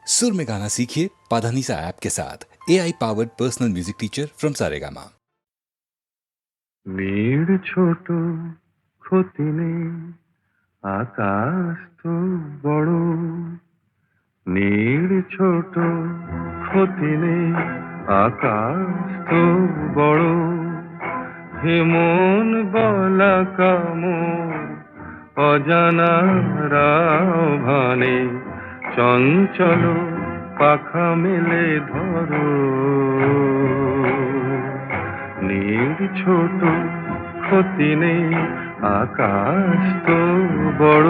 सुर में गाना सीखिए पाधानीसा ऐप के साथ AI powered personal music teacher from Saregama. নীড় ছোট ক্ষতি নেই আকাশ তো বড় নীড় ছোট ক্ষতি নেই আকাশ তো বড় হেমন বলা কামর অজানা রাভানে চঞ্চল পাখা মেলে ধরো নীড় ছোট ক্ষতি নেই আকাশ তো বড়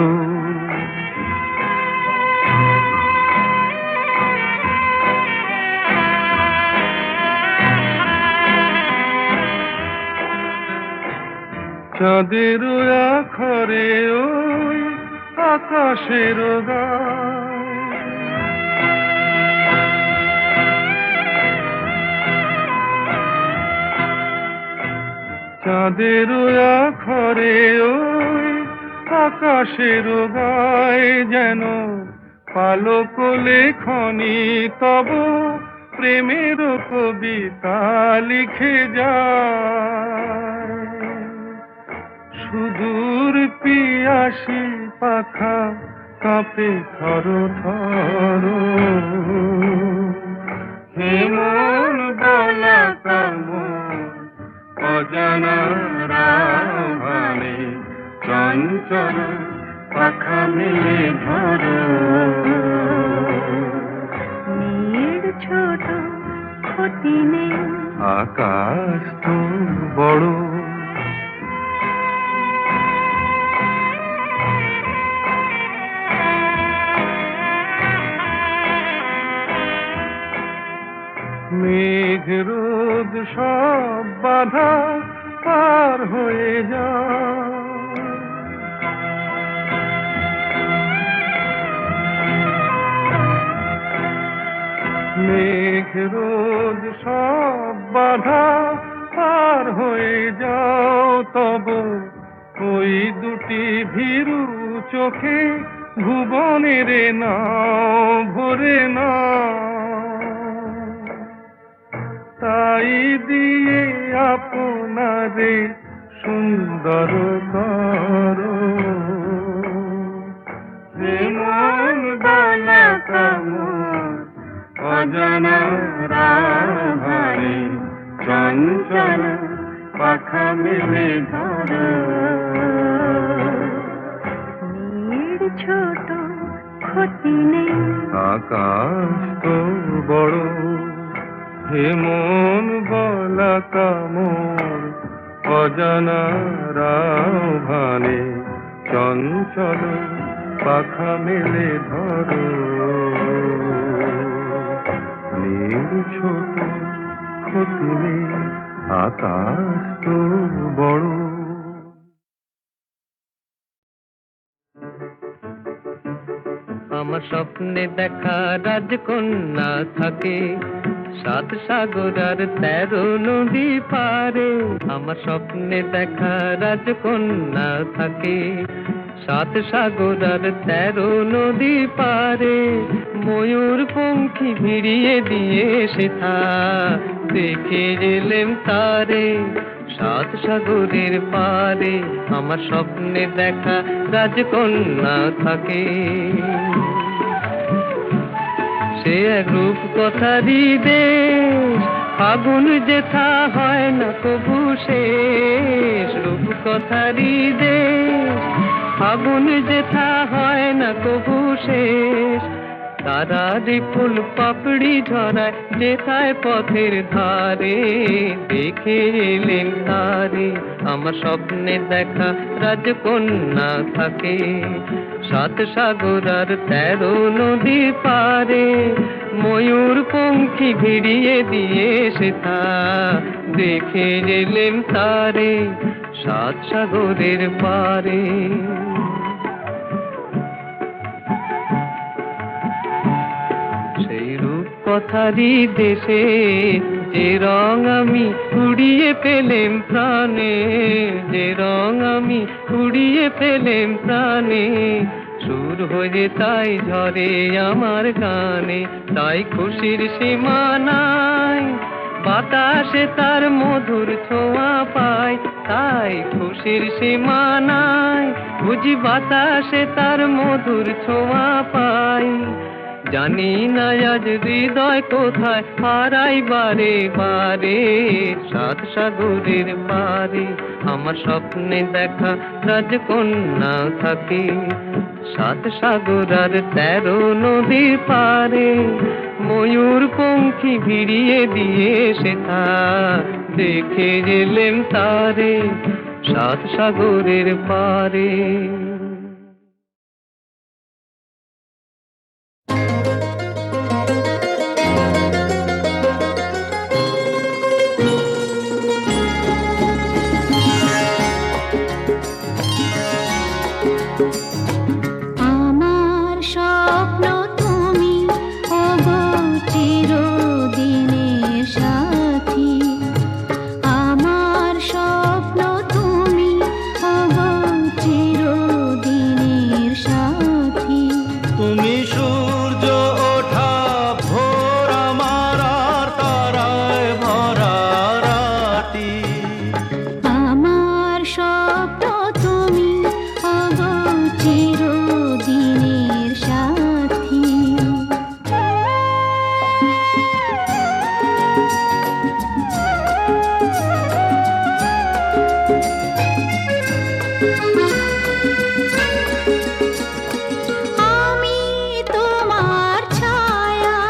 চাঁদের আখরে ওই আকাশের গায় চাঁদের আখরে ওই আকাশের গায় যেন পালক লেখনি তব প্রেমের কবিতা লিখে যায় সুদূর পিয়াসী পাখা কাঁপে থর থর হেমন বলা কামন অজানা রাভানে চঞ্চল পাখা মেলে ধরো নীড় ছোট ক্ষতি নেই আকাশ তো বড় মেঘ রোদ সব বাধা পার হয়ে যায় মেঘ রোদ সব বাধা পার হয়ে যাও তব ওই দুটি ভীরু চোখে ভুবনের নাও ভরে না তাই দিয়ে আপনারে সুন্দর করো হেমন বলা কামন অজানা রাভানে চঞ্চল পাখা মেলে ধরো নীড় ছোট ক্ষতি নেই আকাশ তো বড় হেমন বলা কামর অজানা রাভানে চঞ্চল পাখা মেলে ধরো নীড় ছোট ক্ষতি নেই আকাশ তো বড় আমার স্বপ্নে দেখা রাজকন্যা থাকে সাত সাগর আর 13 নদী পারে আমার স্বপ্নে দেখা রাজকন্যা থাকে সাত সাগর আর 13 নদী পারে ময়ূর পঙ্খী ভিড়িয়ে দিয়ে সেথা দেখে এলেম তারে সাত সাগরের পারে আমার স্বপ্নে দেখা রাজকন্যা থাকে সে এক রূপ কথারই দেশ ফাগুন যেথা হয় না কবু শেষ রূপ কথারই দেশ ফাগুন যেথা হয় না কবু শেষ তারারি ফুল পাপড়ি ঝরায় যেথায় পথের ধারে দেখে এলেন তারে আমার স্বপ্নে দেখা রাজকন্যা থাকে সাত সাগর আর 13 নদী পারে ময়ূর পঙ্খী ভিড়িয়ে দিয়ে সেথা দেখে এলেন তারে সাত সাগরের পারে সেই রূপ কথারই দেশে যে রং আমি উড়িয়ে পেলেম প্রাণে যে রং আমি উড়িয়ে পেলেম প্রাণে সুর হয়ে তাই ঝরে আমার গানে, তাই খুশির সীমা নাই, বাতাসে তার মধুর ছোঁয়া পায়, তাই খুশির সীমা নাই, বুঝি বাতাসে তার মধুর ছোঁয়া পাই। জানি না আজ হৃদয় কোথায় হারাই বারে বারে, সাত সাগরের পারে আমার স্বপ্নে দেখা রাজকন্যা থাকে, সাত সাগর আর 13 নদীর পারে। ময়ূর পঙ্খী ভিড়িয়ে দিয়ে সেথা দেখে গেলেন তারে, সাত সাগরের পারে। আমার স্বপ্ন তুমি ওগো চিরদিনের সাথী, আমার স্বপ্ন তুমি ওগো চিরদিনের সাথী। তুমি সূর্য ওঠা ভোর আমার আর তারায় ভরা রাতি, আমার স্বপ্ন তুমি ওগো চিরদিনের সাথী। আমি তোমার ছায়া,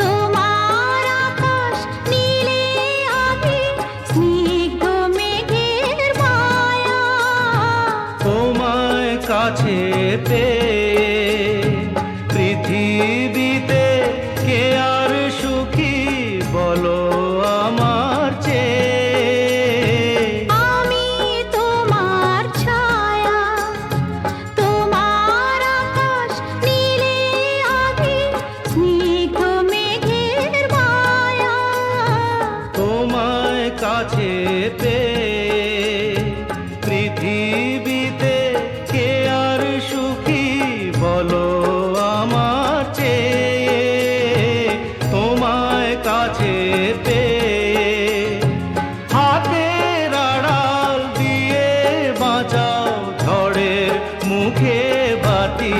তোমার আকাশ নীলে আমি স্নিগ্ধ মেঘের মায়া। তোমায় কাছে পেয়ে পৃথিবীতে কে আর সুখী বলো আমার চেয়ে। আমি তোমার ছায়া, তোমার আকাশ নীলে আমি স্নিগ্ধ মেঘের মায়া। তোমায় কাছে পেয়ে পৃথিবীতে কে আর সুখী বলো আমার চেয়ে। তোমায় কাছে পেয়ে হাতের আড়াল দিয়ে বাঁচাও ঝড়ের মুখে বাতি।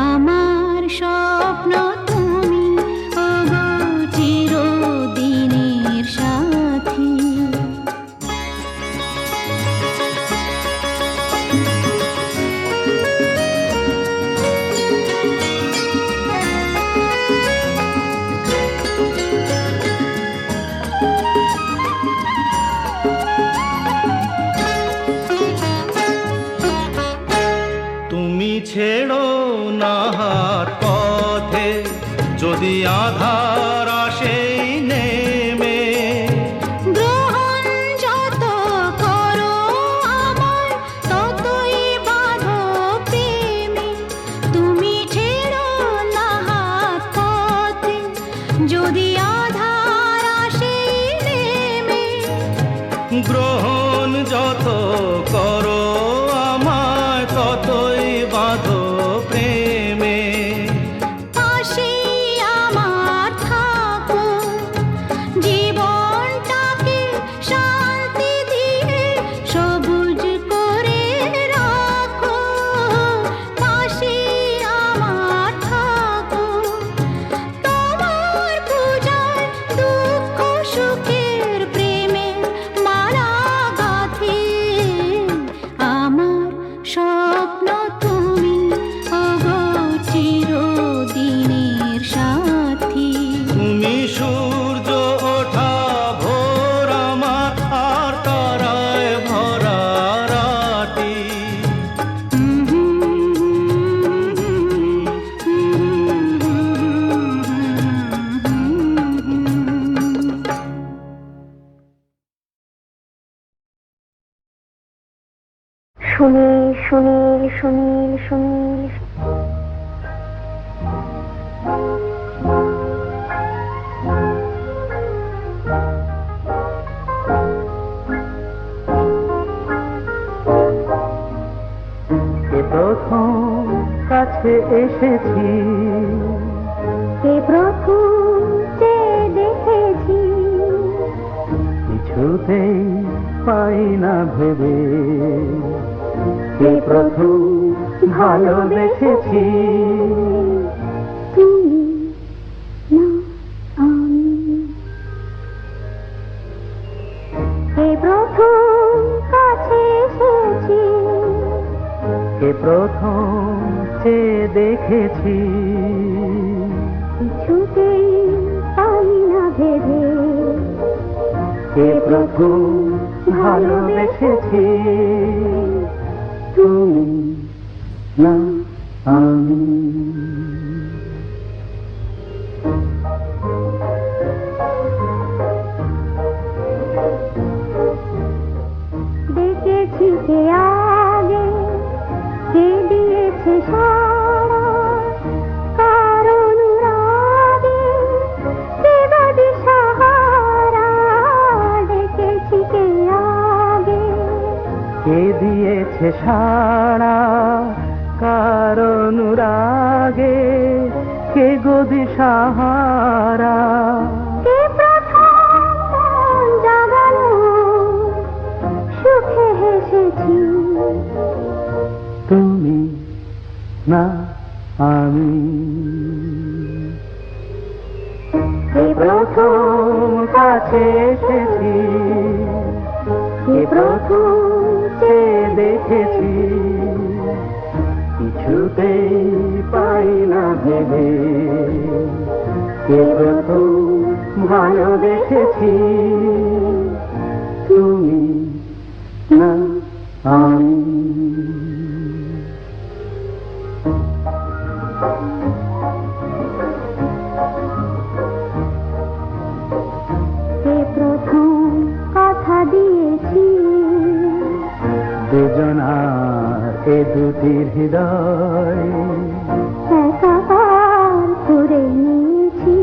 আমার স্বপ্ন তুমি ওগো চিরদিনের সাথী। তুমি ছেড়ো না হাত পথে যদি আধার আসে নেমে। গ্রহণ যত করো আমায় ততই বাঁধো প্রেমে। তুমি ছেড়ো না হাত পথে যদি আধার আসে নেমে। গ্রহণ যত করো আমায় ততই বাঁধো প্রেমে। পাশে আমার থাকো, জীবনটাকে শান্তি দিয়ে সবুজ করে রাখো। পাশে আমার থাকো, তোমার পূজায় দুঃখ সুখের প্রেমের মালা গাঁথি। আমার স্বপ্ন তুমি ওগো চিরদিনের সাথী। তুমি সূর্য ওঠা ভোর আমার আর তারায় ভরা রাতি। সুনীল সুনীল সুনীল সুনীল এ তো এসেছি, কে প্রথম চেয়ে দেখেছি, কিছুতেই পাই না ভেবে, কে প্রথম ভালোবেসেছি। তুমি না আমি। কে প্রথম কাছে এসেছি, কে প্রথম চেয়ে দেখেছি, কিছুতেই পাই না ভেবে, কে প্রথম ভালোবেসেছি। তুমি না আমি। দেখেছি কে আগে, কে দিয়েছে সাড়া, কার অনুরাগে, কে বা দিশাহারা। দেখেছি কে আগে, কে দিয়েছে সাড়া, কার অনুরাগে, কে গো দিশাহারা। কে প্রথম মন জাগালো, সুখে হেসেছি। তুমি না আমি। কে প্রথম কাছে এসেছি, কে প্রথম চেয়ে দেখেছি, কিছুতেই পাই না ভেবে, কে প্রথম ভালোবেসেছি। তুমি না আমি। কে প্রথম কথা দিয়েছি, দুজনার এ দুটি হৃদয় একাকার করে নিয়েছি।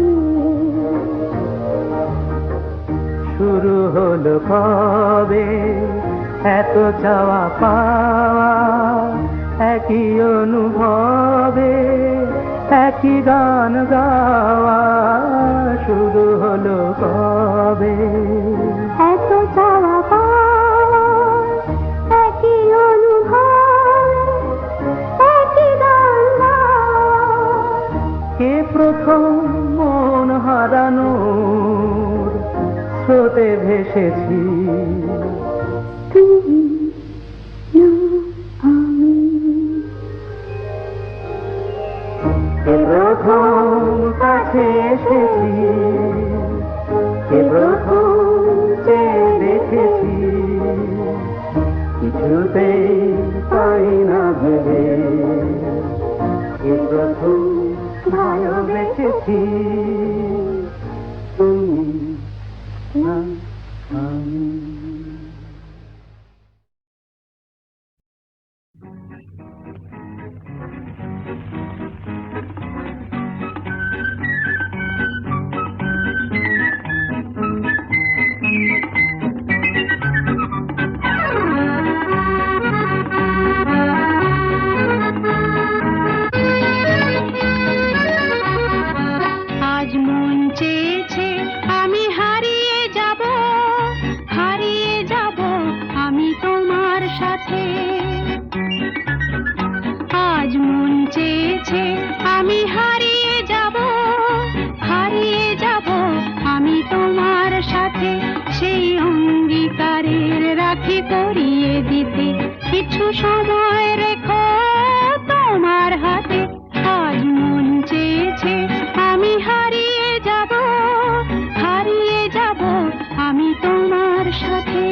শুরু হলো কবে এত চাওয়া পাওয়া, একই অনুভবে একই গান গাওয়া। শুরু হলো কবে এত চাওয়া পাওয়া, একই অনুভব, একই গান গাওয়া। কে প্রথম মন হারানোর স্রোতে ভেসেছি। তুমি না আমি। কে প্রথম কাছে এসেছি, কে প্রথম চেয়ে দেখেছি, কিছুতেই পাই না ভেবে, কে প্রথম ভালোবেসেছি। তুমি না আমি। আজ মন চেয়েছে আমি হারিয়ে যাব, হারিয়ে যাব আমি তোমার সাথে। আজ মন চেয়েছে আমি হারিয়ে যাব, হারিয়ে যাব আমি তোমার সাথে। সেই অঙ্গীকারের রাখি পরিয়ে দিতে কিছু সময় রেখো তোমার হাতে। আজ মন চেয়েছে আমি হারিয়ে যাব, হারিয়ে যাব আমি তোমার সাথে।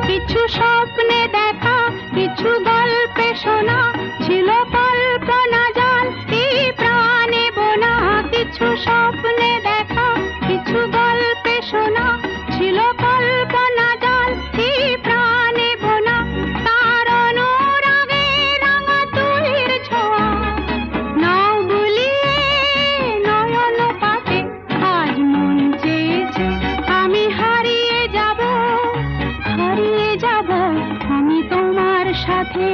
কিছু স্বপ্নে দেখা, কিছু গল্পে শোনা ছিল কল্পনা। সাথে।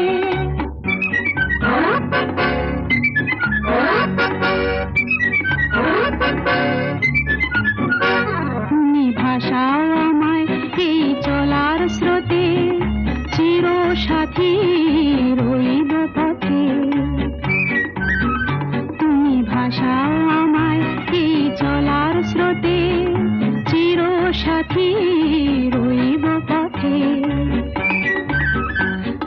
তুমি ভাসাও আমায় এই চলার স্রোতে, চির সাথী রইব পথে। তুমি ভাসাও আমায় এই চলার স্রোতে, চির সাথী রইব পথে।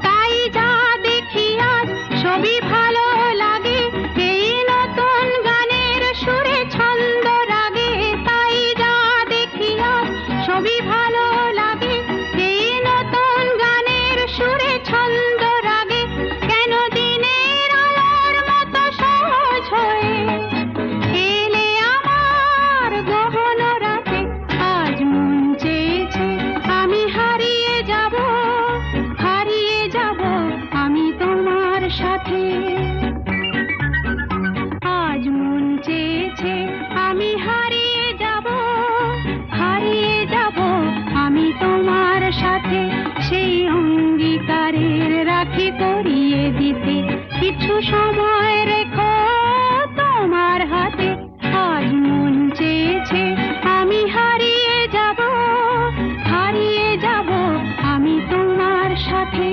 তাই যা দেখি আজ সবই ভালো লাগে, এই নতুন গানের সুরে ছন্দ রাগে। তাই যা দেখি আজ সবই ভালো লাগে, এই নতুন গানের সুরে ছন্দ রাগে। কেন দিনের আলোর মতো সহজ হয়ে এলে আমার গহন রাতে। আজ মন চেয়েছে আমি হারিয়ে যাব, হারিয়ে যাব আমি তোমার সাথে। আজ মন চেয়েছে আমি হারিয়ে যাব, হারিয়ে যাব আমি তোমার সাথে। সেই অঙ্গীকারের রাখি পরিয়ে দিতে কিছু সময় রেখো তোমার হাতে। আজ মন চেয়েছে আমি হারিয়ে যাব, হারিয়ে যাব আমি তোমার সাথে।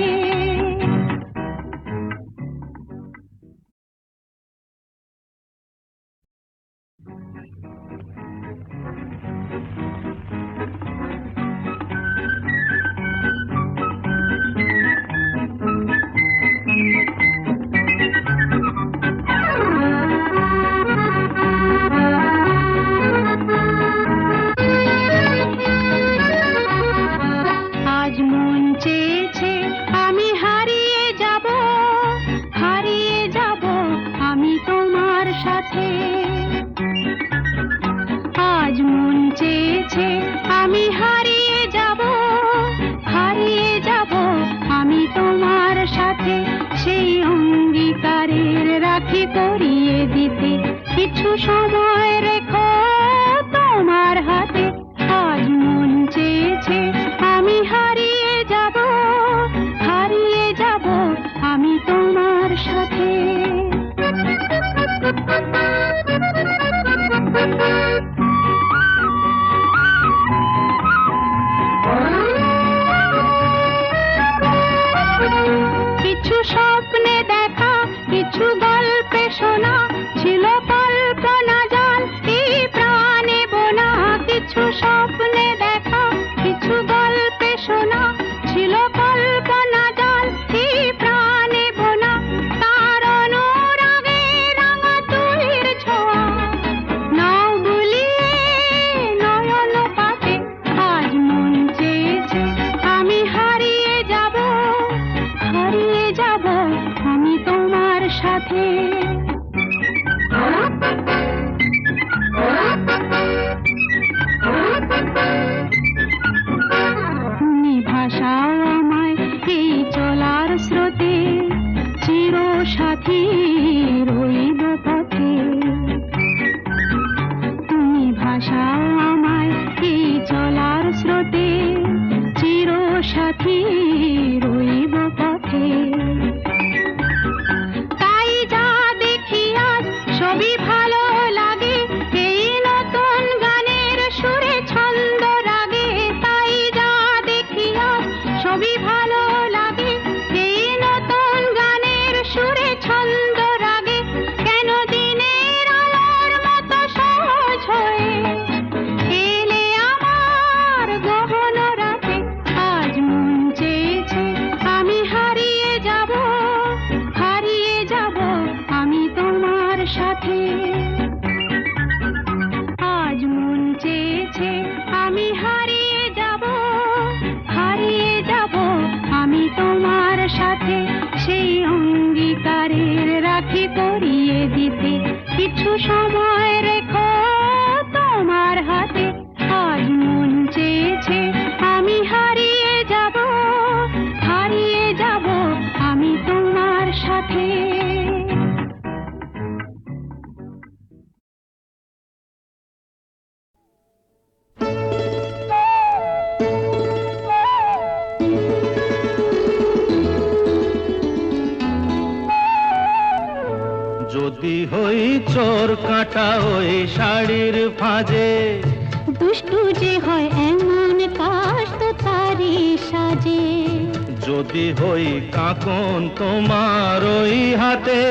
আজ মন চেয়েছে আমি হারিয়ে যাব, হারিয়ে যাব আমি তোমার সাথে। আজ মন চেয়েছে আমি হারিয়ে যাব, হারিয়ে যাব আমি তোমার সাথে। সেই অঙ্গীকারের রাখি পরিয়ে দিতে কিছু সময় রেখো তোমার হাতে। আজ মন চেয়েছে আমি হারিয়ে যাব, হারিয়ে যাব আমি তোমার সাথে। কিছু স্বপ্নে দেখা, কিছু গল্পে শোনা, ছিল কল্পনা জাল এই প্রাণে বোনা। কিছু স্বপ্নে দেখা, কিছু গল্পে শোনা, ছিল কল্পনা জাল এই প্রাণে বোনা। তার অনুরাগে রাঙা তুলির ছোঁয়া নাও বুলিয়ে নয়ন পাতে। আজ মন চেয়েছে আমি হারিয়ে যাব, হারিয়ে যাব আমি তোমার সাথে। তুমি ভাসাও আমায় এই চলার স্রোতে, চির সাথী রইব পথে। তুমি ভাসাও আমায় এই চলার স্রোতে, চির সাথী রইব পথে। তাই যা দেখি আজ সবই ভালো লাগে, এই নতুন গানের সুরে ছন্দ রাগে। তাই যা দেখি আজ সবই ভালো লাগে, এই নতুন গানের সুরে ছন্দ রাগে। কেন দিনের আলোর মতো সহজ হয়ে এলে আমার গহন রাতে। আজ মন চেয়েছে আমি হারিয়ে যাব, হারিয়ে যাব আমি তোমার সাথে। আজ মন চেয়েছে আমি হারিয়ে যাব, হারিয়ে যাব আমি তোমার সাথে। সেই অঙ্গীকারের রাখি পরিয়ে দিতে কিছু সময় রেখো তোমার হাতে। আজ মন চেয়েছে আমি হারিয়ে যাব, হারিয়ে যাব আমি তোমার সাথে। কাটা ওই শাড়ির ফাঁজে। দুষ্টু যে হয় এমন কাশ তো তারি সাজে। যদি হই কাকন তোমার ওই হাতে,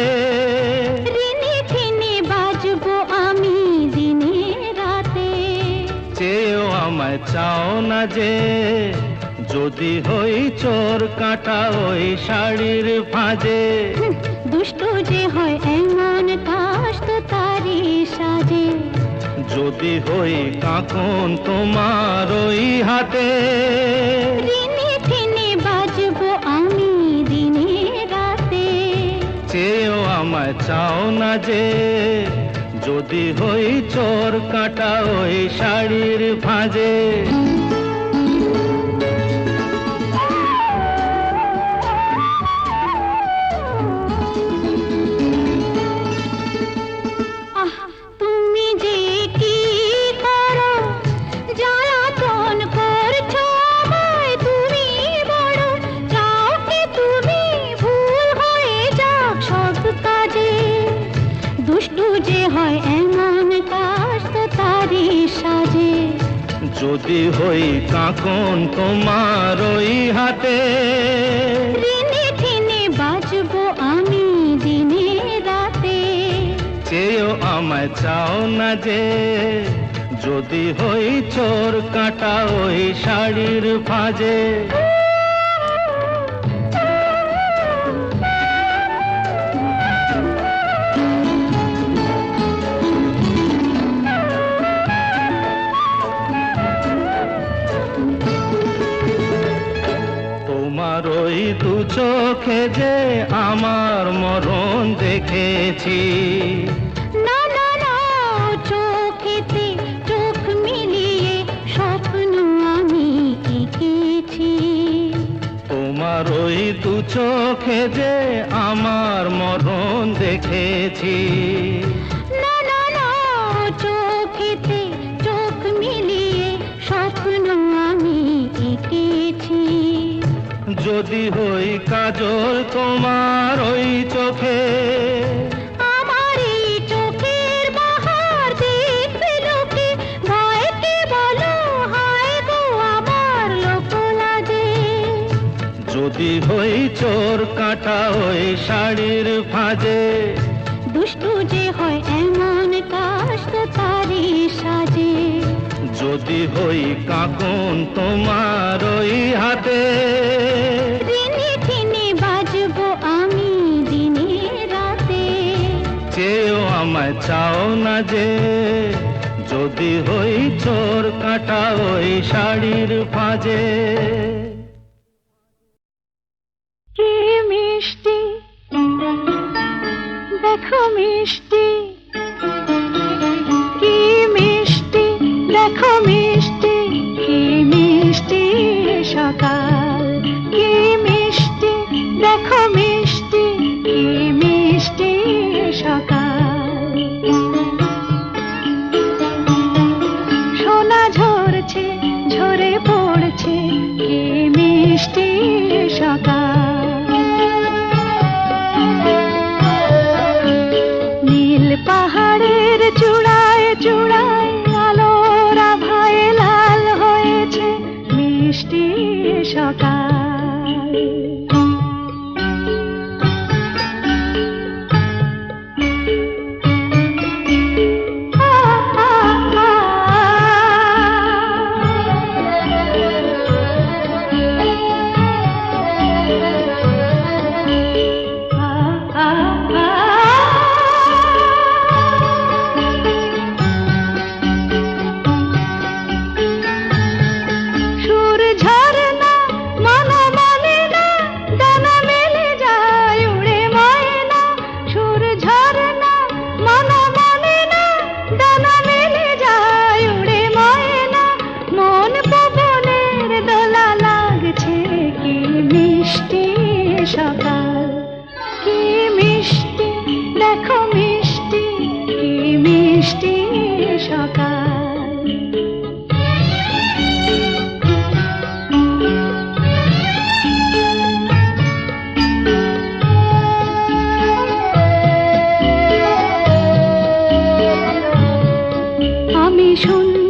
ঋণে ঠেনে বাজবো আমি দিনে রাতে। চেয়েও আমায় চাও না যে, যদি হই চোর কাটা ওই শাড়ির ফাঁজে। দুষ্টু যে হয় এমন কাশ তো তারি সাজে। যদি হই কাকন তোমার ওই হাতে, ঋণে ঠেনে বাজবো আমি দিনে রাতে। চেয়েও আমায় চাও না যে, যদি হই চোর কাটা ওই শাড়ির ফাঁজে। আহ, তুমি যে কি করো, জ্বালাতন করছো আমায় তুমি বড়। চাও কি তুমি ভুল হয়ে যাক সব কাজে। দুষ্টু যে হয় এমন কাশ তো তারি সাজে। যদি হই কাকন তোমার ওই হাতে, ঋণে ঠেনে বাজবো আমি দিনে রাতে। চেয়েও আমায় চাও না যে, যদি হই চোর কাটা ওই শাড়ির ফাঁজে। তোমার ওই দু চোখে যে আমার মরণ দেখেছি। না না না, চোখেতে চোখ মিলিয়ে স্বপ্ন আমি এঁকেছি। তোমার ওই দু চোখে যে আমার মরণ দেখেছি। না না না, চোখেতে চোখ মিলিয়ে স্বপ্ন আমি এঁকেছি। যদি হই কাজল তোমার ওই চোখে, আমার এই চোখের বাহার দেখবে লোকে। ভয়কে বলো হায় গো আমার লোক লাজে। যদি হই চোর কাটা ওই শাড়ির ফাঁজে। দুষ্টু যে হয় এমন কাশ তো তারি সাজে। যদি হই কাকন তোমার ওই হাতে, ঋণে ঠেনে বাজবো আমি দিনে রাতে। চেয়েও আমায় চাও না যে, যদি হই চোর কাটা ওই শাড়ির ফাঁজে। কি মিষ্টি দেখো মিষ্টি, কি মিষ্টি দেখো মিষ্টি, কি মিষ্টি সকাল। কি মিষ্টি দেখো মিষ্টি, কি মিষ্টি সকাল। সোনা ঝরছে ঝরে পড়ছে, কি মিষ্টি সকাল। নীল পাহাড়ের চূড়ায় চূড়ায় আলোর আভায় লাল হয়েছে মিষ্টি সকাল।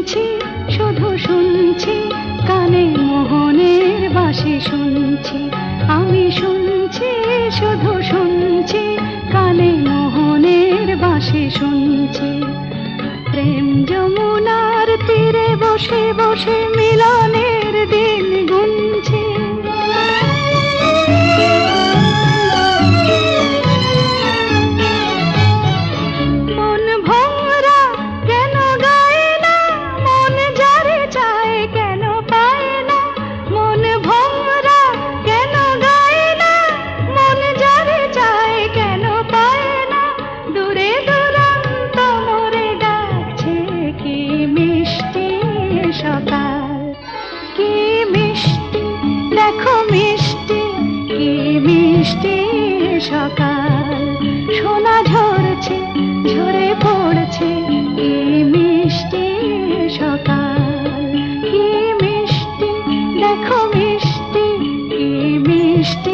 শুনছি শুধু শুনছি কানে মোহনের বাঁশি শুনছি আমি শুনছি শুধু শুনছি কানে মোহনের বাঁশি শুনছি প্রেম যমুনার তীরে বসে বসে মিলনের দিন গুনছি মন ভোরা কেন গায় না মন যারে চায় কেন পায় না মন ভোরা কেন গায় না মন যারে চায় কেন পায় না দূরে দূরান্ত মোরে ডাকছে কি মিষ্টি সকাল কি মিষ্টি দেখো মিষ্টি কি মিষ্টি সকাল সোনা ঝরছে ঝরে পড়ছে কি মিষ্টি সকাল কি মিষ্টি দেখো মিষ্টি কি মিষ্টি